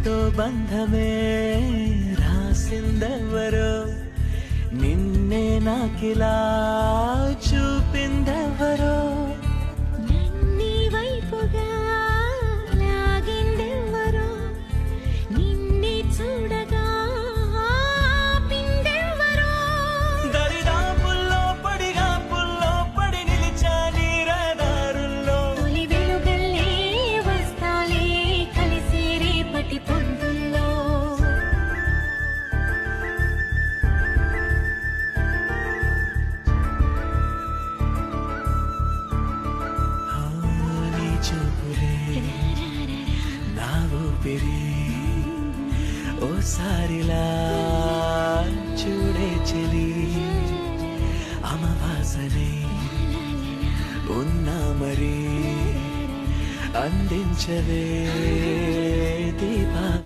మనతో బంధమే రాసిందెవరో, నిన్నే నాకిలా చూపిందెవరో. నన్నీ వైపుగా లాగిందెవరో, నిన్నే చూడగా ఆపిందెవరో. దరిదాపుల్లో పడిగాపుల్లో పడి నిలిచా నీ రహదారుల్లో. తొలి వెలుగల్లే వస్తాలే కలిసి రేపటి పొద్దుల్లో. నీ చూపులే నా ఊపిరి, ఓసారిలా చూడే చెలి. అమవాసనే ఉన్నా మరి అందించవే